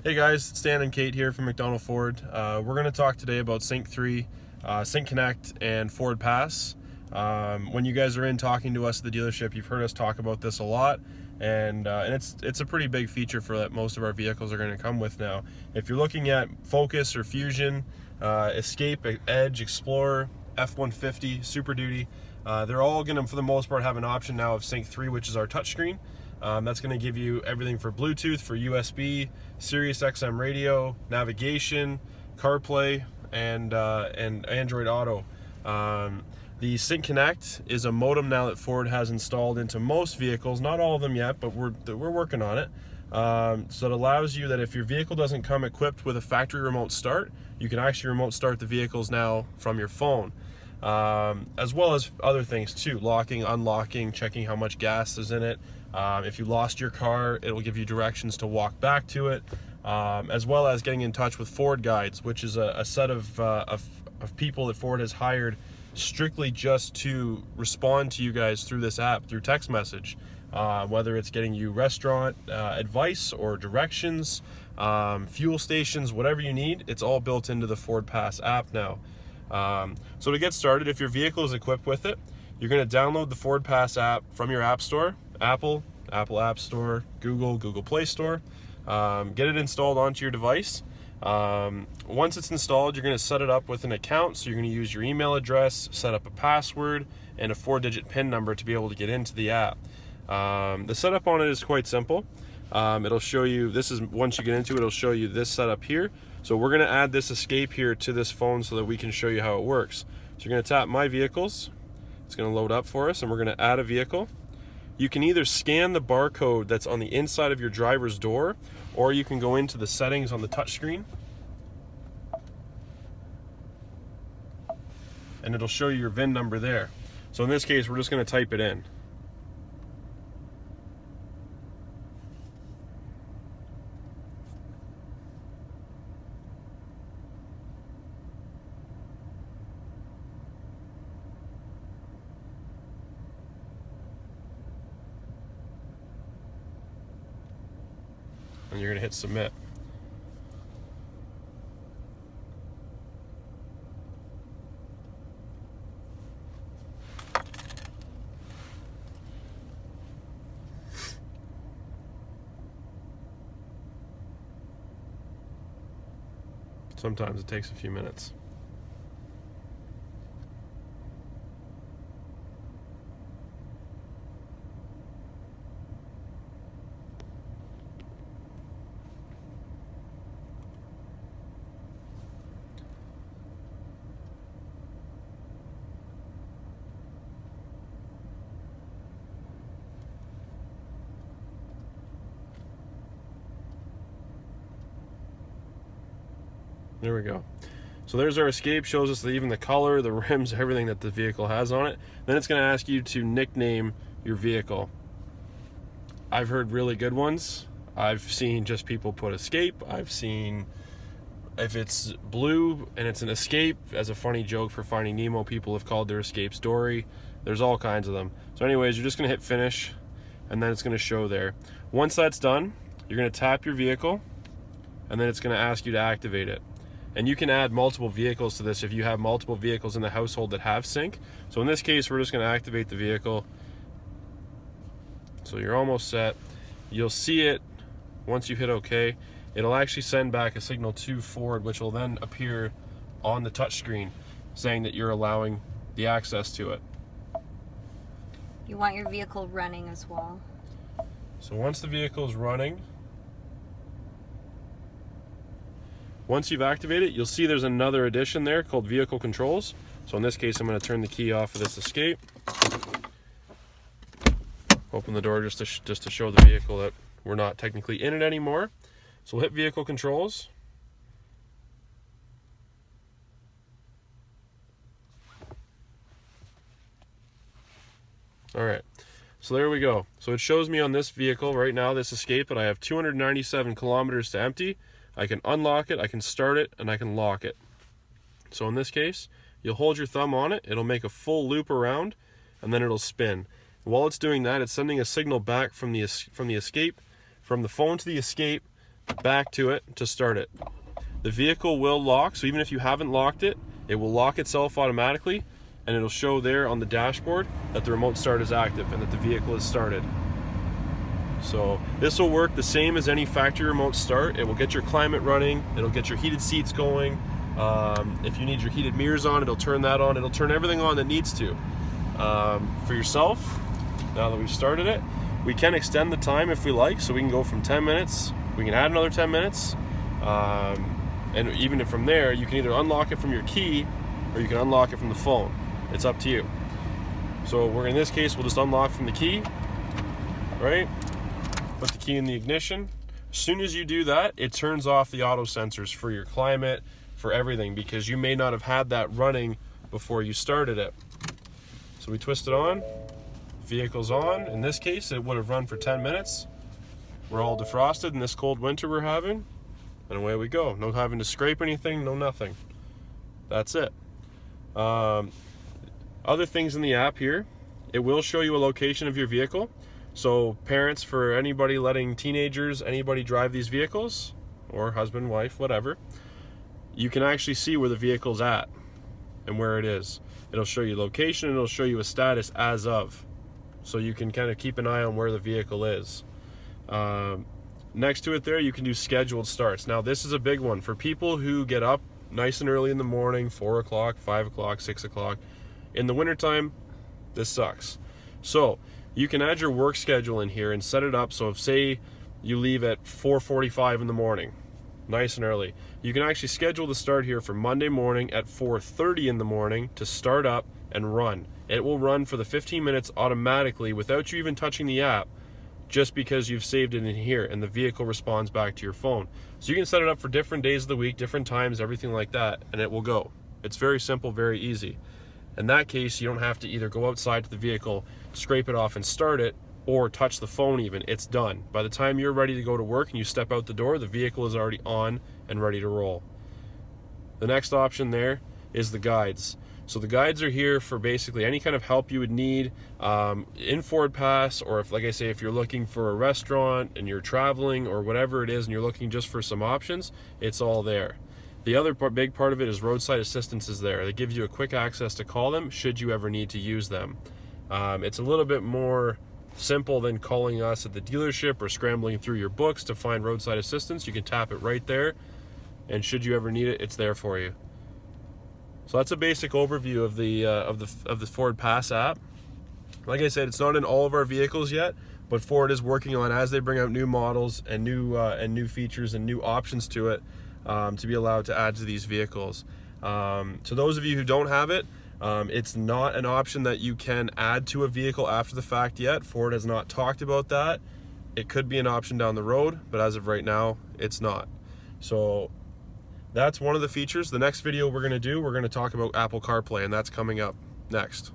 Hey guys, it's Dan and Kate here from McDonnell Ford. We're going to talk today about Sync 3, Sync Connect, and FordPass. When you guys are in talking to us at the dealership, you've heard us talk about this a lot, and it's a pretty big feature for that most of our vehicles are going to come with now. If you're looking at Focus or Fusion, Escape, Edge, Explorer, F-150, Super Duty, they're all going to, for the most part, have an option now of Sync 3, which is our touchscreen. That's going to give you everything for Bluetooth, for USB, Sirius XM radio, navigation, CarPlay, and Android Auto. The Sync Connect is a modem now that Ford has installed into most vehicles, not all of them yet, but we're working on it. So it allows you that if your vehicle doesn't come equipped with a factory remote start, you can actually remote start the vehicles now from your phone. As well as other things too, locking, unlocking, checking how much gas is in it. If you lost your car, it'll give you directions to walk back to it, as well as getting in touch with Ford Guides, which is a set of people that Ford has hired strictly just to respond to you guys through this app, through text message. Whether it's getting you restaurant advice or directions, fuel stations, whatever you need, it's all built into the FordPass app now. So to get started, if your vehicle is equipped with it, you're going to download the FordPass app from your app store, Apple App Store, Google Play Store. Get it installed onto your device. Once it's installed, you're going to set it up with an account. So you're going to use your email address, set up a password, and a 4-digit PIN number to be able to get into the app. The setup on it is quite simple. It'll show you, once you get into it, it'll show you this setup here. So we're going to add this Escape here to this phone so that we can show you how it works. So you're going to tap My Vehicles. It's going to load up for us, and we're going to add a vehicle. You can either scan the barcode that's on the inside of your driver's door, or you can go into the settings on the touchscreen, and it'll show you your VIN number there. So in this case, we're just going to type it in. And you're going to hit submit. Sometimes it takes a few minutes. There we go. So there's our Escape, shows us even the color, the rims, everything that the vehicle has on it. Then it's going to ask you to nickname your vehicle. I've heard really good ones. I've seen just people put Escape. I've seen, if it's blue and it's an Escape, as a funny joke for Finding Nemo, people have called their Escapes Dory. There's all kinds of them. So anyways, you're just going to hit finish, and then it's going to show there. Once that's done, you're going to tap your vehicle, and then it's going to ask you to activate it. And you can add multiple vehicles to this if you have multiple vehicles in the household that have sync. So in this case, we're just going to activate the vehicle. So you're almost set. You'll see it once you hit OK. It'll actually send back a signal to Ford, which will then appear on the touchscreen saying that you're allowing the access to it. You want your vehicle running as well. So once the vehicle is running, once you've activated it, you'll see there's another addition there called Vehicle Controls. So in this case, I'm going to turn the key off of this Escape. Open the door just to show the vehicle that we're not technically in it anymore. So we'll hit Vehicle Controls. All right, so there we go. So it shows me on this vehicle right now, this Escape, that I have 297 kilometers to empty. I can unlock it, I can start it, and I can lock it. So in this case, you'll hold your thumb on it, it'll make a full loop around, and then it'll spin. While it's doing that, it's sending a signal back from the Escape, from the phone to the Escape, back to it to start it. The vehicle will lock, so even if you haven't locked it, it will lock itself automatically, and it'll show there on the dashboard that the remote start is active and that the vehicle is started. So this will work the same as any factory remote start. It will get your climate running, it'll get your heated seats going. If you need your heated mirrors on, it'll turn that on. It'll turn everything on that needs to. For yourself, now that we've started it, we can extend the time if we like, so we can go from 10 minutes, we can add another 10 minutes, and even from there, you can either unlock it from your key or you can unlock it from the phone. It's up to you. So in this case, we'll just unlock from the key, right? Put the key in the ignition. As soon as you do that, it turns off the auto sensors for your climate, for everything, because you may not have had that running before you started it. So we twist it on, vehicle's on. In this case, it would have run for 10 minutes. We're all defrosted in this cold winter we're having, and away we go. No having to scrape anything, no nothing. That's it. Other things in the app here, it will show you a location of your vehicle. So parents, for anybody letting teenagers, anybody drive these vehicles, or husband, wife, whatever, you can actually see where the vehicle's at and where it is. It'll show you location, and it'll show you a status as of. So you can kind of keep an eye on where the vehicle is. Next to it there, you can do scheduled starts. Now this is a big one for people who get up nice and early in the morning, 4 o'clock, 5 o'clock, 6 o'clock. In the wintertime, this sucks. So you can add your work schedule in here and set it up so if, say, you leave at 4:45 in the morning, nice and early, you can actually schedule the start here for Monday morning at 4:30 in the morning to start up and run. It will run for the 15 minutes automatically without you even touching the app, just because you've saved it in here and the vehicle responds back to your phone. So you can set it up for different days of the week, different times, everything like that, and it will go. It's very simple, very easy. In that case, you don't have to either go outside to the vehicle, scrape it off and start it, or touch the phone even. It's done. By the time you're ready to go to work and you step out the door, the vehicle is already on and ready to roll. The next option there is the guides. So the guides are here for basically any kind of help you would need in FordPass, or if, like I say, if you're looking for a restaurant and you're traveling or whatever it is and you're looking just for some options, it's all there. The other big part of it is roadside assistance is there. It gives you a quick access to call them should you ever need to use them. It's a little bit more simple than calling us at the dealership or scrambling through your books to find roadside assistance. You can tap it right there, and should you ever need it, it's there for you. So that's a basic overview of the FordPass app. Like I said, it's not in all of our vehicles yet, but Ford is working on, as they bring out new models and new features and new options to it, to be allowed to add to these vehicles. To those of you who don't have it, it's not an option that you can add to a vehicle after the fact yet. Ford has not talked about that. It could be an option down the road, but as of right now, it's not. So that's one of the features. The next video we're going to talk about Apple CarPlay, and that's coming up next.